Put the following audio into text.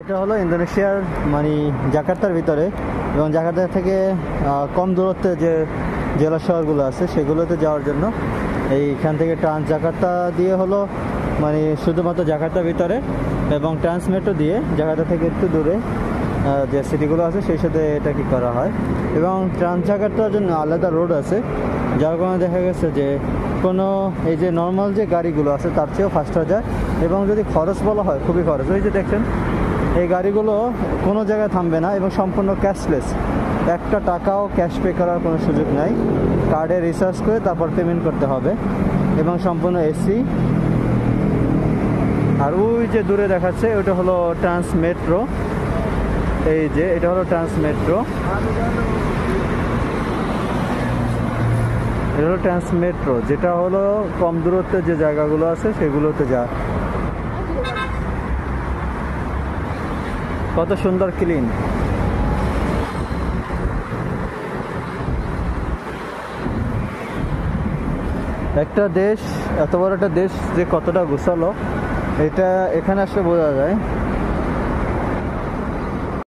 এটা হলো ইন্দোনেশিয়ার মানে জাকার্তার ভিতরে, এবং জাকার্তা থেকে কম দূরত্বে যে জেলা শহরগুলো আছে সেগুলোতে যাওয়ার জন্য এইখান থেকে ট্রান্স জাকার্তা দিয়ে হলো মানে শুধুমাত্র জাকার্তার ভিতরে, এবং ট্রান্স মেট্রো দিয়ে জাকার্তা থেকে একটু দূরে যে সিটিগুলো আছে সেই সাথে এটা কি করা হয়। এবং ট্রান্স জাকার্তার জন্য আলাদা রোড আছে, যার কারণে দেখা গেছে যে কোনো এই যে নর্মাল যে গাড়িগুলো আছে তার চেয়েও ফাস্টার যায়। এবং যদি খরচ বলা হয়, খুবই খরচ। ওই যে দেখছেন এই গাড়িগুলো কোনো জায়গায় থামবে না এবং সম্পূর্ণ ক্যাশলেস, একটা টাকাও ক্যাশ পে করার কোনো সুযোগ নাই, কার্ডে রিচার্জ করে তারপর পেমেন্ট করতে হবে, এবং সম্পূর্ণ এসি। আর ওই যে দূরে দেখাচ্ছে ওটা হলো ট্রান্স মেট্রো, এই যে এটা হলো ট্রান্স মেট্রো, এটা হলো ট্রান্স মেট্রো, যেটা হলো কম দূরত্বে যে জায়গাগুলো আছে সেগুলোতে যা। কত সুন্দর ক্লিন। একটা দেশ, এত বড় একটা দেশ যে কতটা গোছালো এটা এখানে আসলে বোঝা যায়।